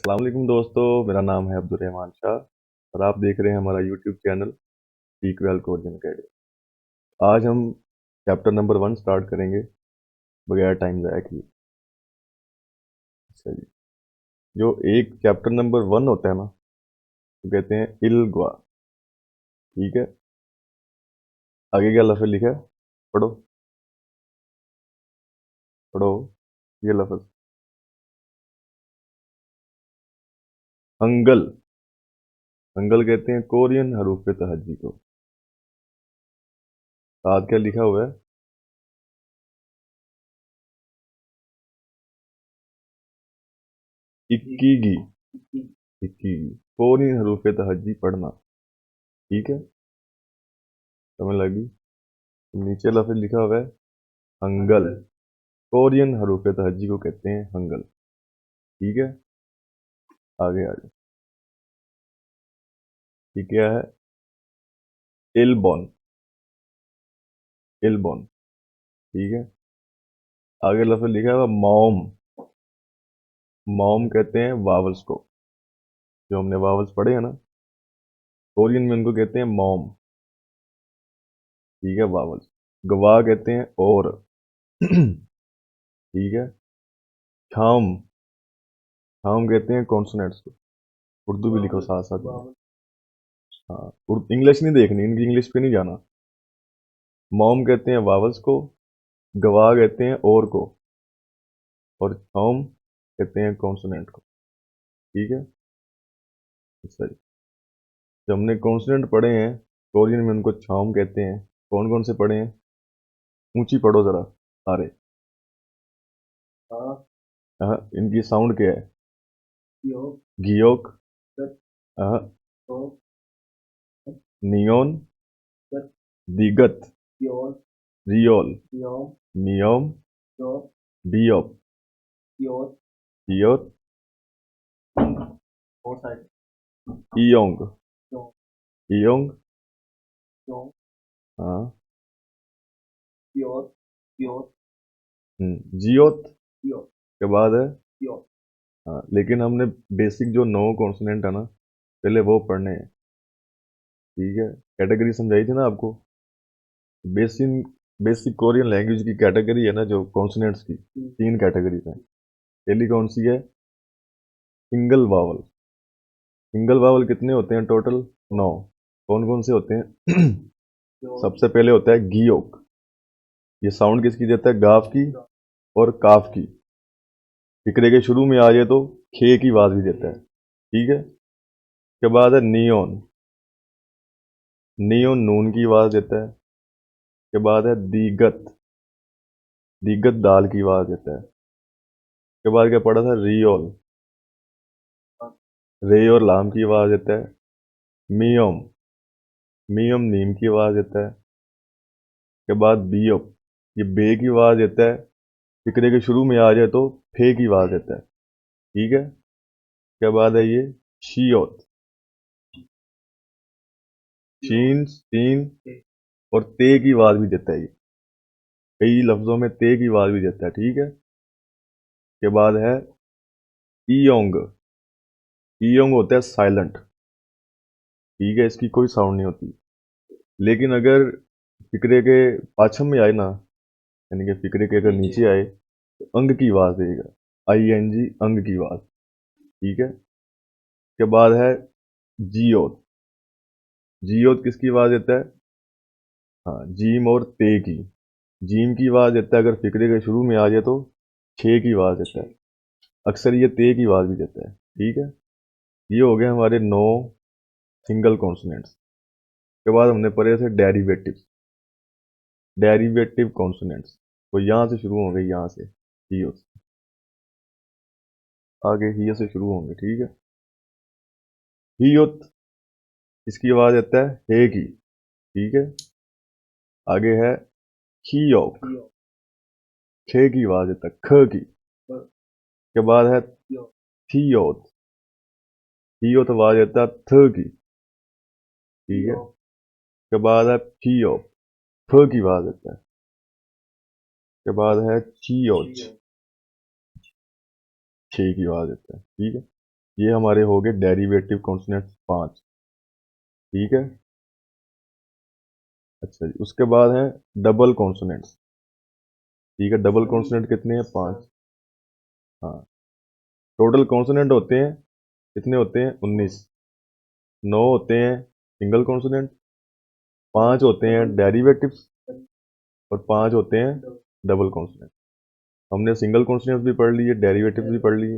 अस्सलाम वालेकुम दोस्तों, मेरा नाम है अब्दुर्रहमान शाह और आप देख रहे हैं हमारा YouTube channel speak well Korean academy. आज हम चैप्टर नंबर 1 स्टार्ट करेंगे बगैर टाइम ज़ाया किए। अच्छा जी, जो एक चैप्टर नंबर 1 होता है ना, तो कहते हैं इल्गवा। ठीक है, आगे क्या लफ्ज़ लिखा है, पढ़ो पढ़ो। ये लफ्ज़ हंगल, हंगल कहते हैं कोरियन हरूफ तहज्जी को। साथ क्या लिखा हुआ है, इक्कीगी, इक्कीगी कोरियन हरूफ तहज्जी पढ़ना। ठीक है, समझ लगी। तो नीचे लफ्ज़ लिखा हुआ है हंगल, कोरियन हरूफ तहज्जी को कहते हैं हंगल। ठीक है, आगे आगे। ये क्या है, इलबॉन, इलबॉन। ठीक है, आगे लफ्ज़ लिखा हुआ मॉम, मॉम कहते हैं वावल्स को। जो हमने वावल्स पढ़े हैं ना, कोरियन में उनको कहते हैं मॉम। ठीक है, वावल्स। गवाह कहते हैं और। ठीक है, शाम, शाम कहते हैं कॉन्सोनेंट्स को। उर्दू भी लिखो साथ साथ में। हाँ, इंग्लिश नहीं देखनी, इनकी इंग्लिश पे नहीं जाना। मॉम कहते हैं वावल्स को, गवाह कहते हैं और को, और शाम कहते हैं कॉन्सोनेंट को। ठीक है, सही। जब हमने कॉन्सोनेंट पढ़े हैं कोरियन में उनको छाम कहते हैं। कौन कौन से पढ़े हैं, ऊंची पढ़ो जरा सारे। हाँ, इनकी साउंड क्या है, गियोक, हाँ, नियोन, दिगत, रियोल, नियोम, बियोप, बियोत, इयोंग, इयोंग, हाँ, जियोत के बाद है। हाँ, लेकिन हमने बेसिक जो 9 कॉन्सोनेंट है ना, पहले वो पढ़ने हैं। ठीक है, कैटेगरी समझाई थी ना आपको। बेसिक बेसिक कोरियन लैंग्वेज की कैटेगरी है ना, जो कॉन्सोनेंट्स की 3 कैटेगरीज हैं। पहली कौन सी है, सिंगल वावल। सिंगल वावल कितने होते हैं टोटल, 9। कौन कौन से होते हैं? सबसे पहले होता है गियोक। ये साउंड किसकी देता है, गाफ की और काफ की। फिक्रे के शुरू में आ जाए तो खे की आवाज भी देता है। ठीक है, के बाद है नियोन, नियोन नून की आवाज देता है। के बाद है दीगत, दीगत दाल की आवाज देता है। के बाद क्या पढ़ा था, रियोल, रे और लाम की आवाज देता है। मियोम, मियोम नीम की आवाज देता है। के बाद बियोप, ये बे की आवाज देता है। फिक्रे के शुरू में आ जाए तो फे की आवाज देता है। ठीक है, के बाद है ये शियोत, शीन सीन और ते की आवाज भी देता है ये, कई लफ्जों में ते की आवाज भी देता है। ठीक है, के बाद है ईयोंग, ईयोंग होता है साइलेंट। ठीक है, इसकी कोई साउंड नहीं होती। लेकिन अगर फिक्रे के पाछम में आए ना, यानी कि फिक्रे के अगर नीचे आए तो अंग की आवाज देगा, आई एन जी, अंग की आवाज। ठीक है, के बाद है जियोत, जियोत किसकी आवाज देता है, हाँ, जीम और ते की। जीम की आवाज देता है अगर फिक्रे के शुरू में आ जाए तो छे की आवाज देता है। अक्सर ये ते की आवाज भी देता है। ठीक है, ये हो गए हमारे 9 सिंगल कॉन्सोनेंट्स। के बाद हमने पढ़े थे डेरिवेटिव्स, डेरिवेटिव कॉन्सोनेंट्स। तो यहाँ से शुरू होंगे, यहाँ से हियो से आगे, हियो से शुरू होंगे। ठीक है, हियोत, इसकी आवाज देता है हे की। ठीक है, आगे है हियोक, खे की आवाज देता है ख की। के बाद है थियोत, थियोत आवाज देता है थ की। ठीक है, के बाद है फियो, फ की आवाज देता है। के बाद है चियोच, छे की आवाज देता है। ठीक है, ये हमारे हो गए डेरिवेटिव कॉन्सोनेंट्स 5, ठीक है। अच्छा जी, उसके बाद है डबल कॉन्सोनेंट्स, ठीक है। डबल कॉन्सोनेंट कितने हैं? 5। हाँ, टोटल कॉन्सोनेंट होते हैं कितने होते हैं? 19। 9 होते हैं सिंगल कॉन्सोनेंट, 5 होते हैं डेरिवेटिव्स और 5 होते हैं डबल कॉन्सोनेंट। हमने सिंगल कॉन्सोनेंट भी पढ़ लिए, डेरिवेटिव भी पढ़ लिए,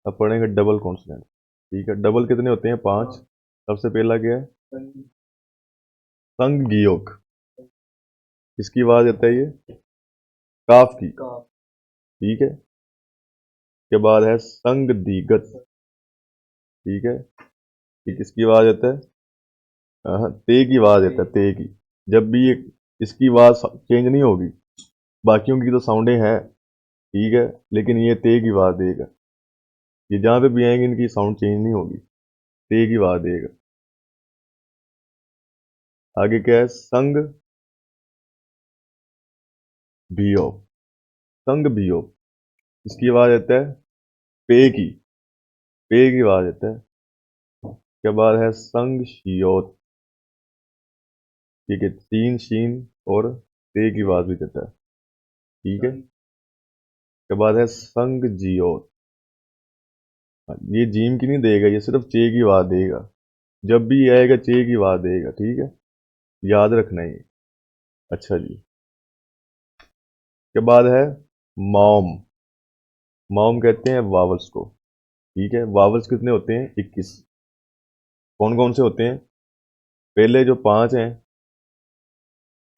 अब पढ़ेंगे डबल कॉन्सोनेंट, ठीक है। डबल कितने होते हैं? 5। सबसे पहला क्या है? संगीयोग, किसकी आवाज आता है? ये काफ की, ठीक है। के बाद है संगदिगत, ठीक है। ये किसकी आवाज आता है? ते की आवाज आता है, ते की। जब भी ये इसकी आवाज चेंज नहीं होगी, बाकियों की तो साउंडें हैं, ठीक है, लेकिन ये ते की आवाज देगा। ये जहां पे भी आएंगे इनकी साउंड चेंज नहीं होगी, ते की आवाज देगा। आगे क्या है? संग भियो, संग भियो, इसकी आवाज आता है पे की, पे की आवाज आता है। उसके बाद है संग शियोत, ठीक है, तीन शीन और ते की आवाज भी देता है, ठीक है। उसके बाद है संग जियोत, ये जीम की नहीं देगा, ये सिर्फ चे की आवाज देगा। जब भी ये आएगा चे की आवाज देगा, ठीक है, याद रखना ये। अच्छा जी, के बाद है मॉम, मॉम कहते हैं वावल्स को, ठीक है। वावल्स कितने होते हैं? 21। कौन कौन से होते हैं? पहले जो 5 हैं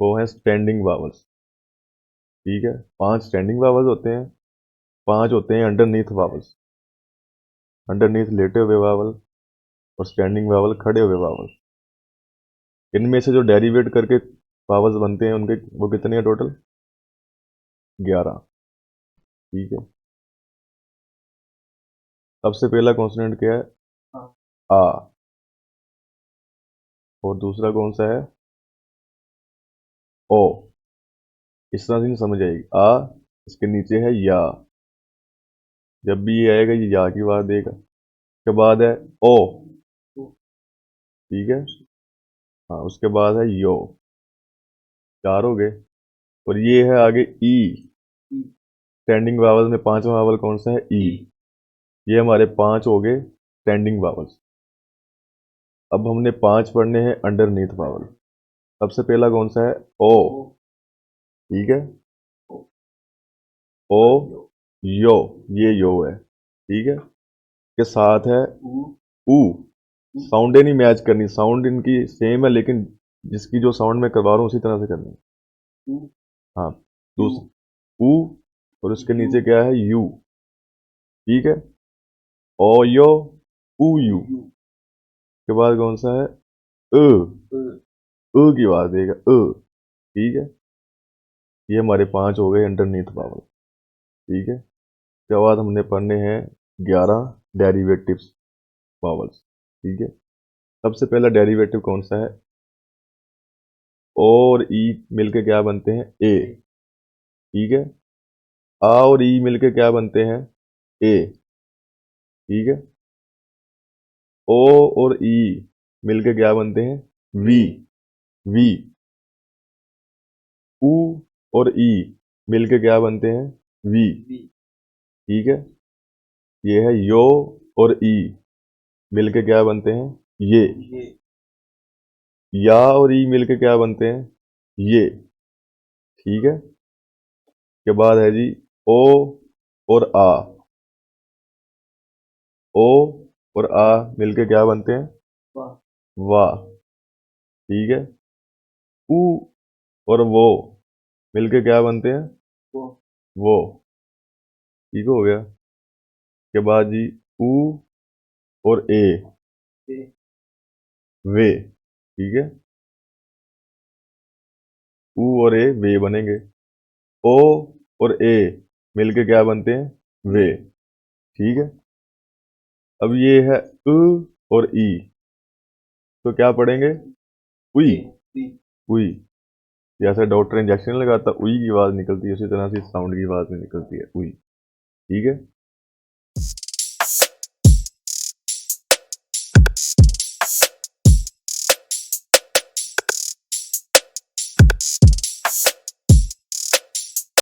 वो है स्टैंडिंग वावल्स, ठीक है। 5 स्टैंडिंग वावल्स होते हैं, 5 होते हैं अंडरनीथ वावल्स, अंडरनीथ लेटे हुए वावल और स्टैंडिंग वावल खड़े हुए वावल। इनमें से जो डेरिवेट करके वावल्स बनते हैं उनके वो कितने हैं टोटल? 11, ठीक है। सबसे पहला कॉन्सोनेंट क्या है? आ। और दूसरा कौन सा है? ओ। इस तरह से नहीं समझ आएगी। आ, इसके नीचे है या, जब भी ये आएगा ये या की आवाज देगा। उसके बाद है ओ, ठीक है। हाँ, उसके बाद है यो, 4 हो गए। और ये है आगे ई, स्टैंडिंग वावल में 5वां वावल कौन सा है? ई। ये हमारे 5 हो गए स्टैंडिंग वावल्स। अब हमने 5 पढ़ने हैं अंडरनीथ वावल। सबसे पहला कौन सा है? ओ, ठीक है। ओ, यो, ये यो है, ठीक है। के साथ है ऊ। साउंडें नहीं मैच करनी, साउंड इनकी सेम है लेकिन जिसकी जो साउंड मैं करवा रहा हूँ उसी तरह से करनी है। हाँ, दूसरा ऊ और उसके नीचे क्या है? यू, ठीक है। ओ यो, ऊ यू। के बाद कौन सा है? अ, की आवाज देगा, ठीक है। ये हमारे 5 हो गए अंडरनीथ वावल, ठीक है। उसके बाद हमने पढ़ने हैं 11 डेरिवेटिव्स वावल्स, ठीक है। सबसे पहला डेरिवेटिव कौन सा है? ओ और ई मिलके क्या बनते हैं? ए, ठीक है। आ और ई मिलके क्या बनते हैं? ए, ठीक है। ओ और ई मिलके क्या बनते हैं? V, V. ऊ और ई मिलके क्या बनते हैं? वी, ठीक है। ये है यो और ई मिलके क्या बनते हैं? ये। या और ई मिलके क्या बनते हैं? ये, ठीक है। के बाद है जी ओ और आ, ओ और आ मिलके क्या बनते हैं? वाह, ठीक है। ऊ और वो मिलके क्या बनते हैं? वो, ठीक हो गया। के बाद जी ऊ और ए, वे, ठीक है। ऊ और ए वे बनेंगे। ओ और ए मिलके क्या बनते हैं? वे, ठीक है। अब ये है उ और ई, तो क्या पढ़ेंगे? उई, उई। जैसे डॉक्टर इंजेक्शन लगाता उई की आवाज निकलती है, उसी तरह से साउंड की आवाज में निकलती है उई, ठीक है।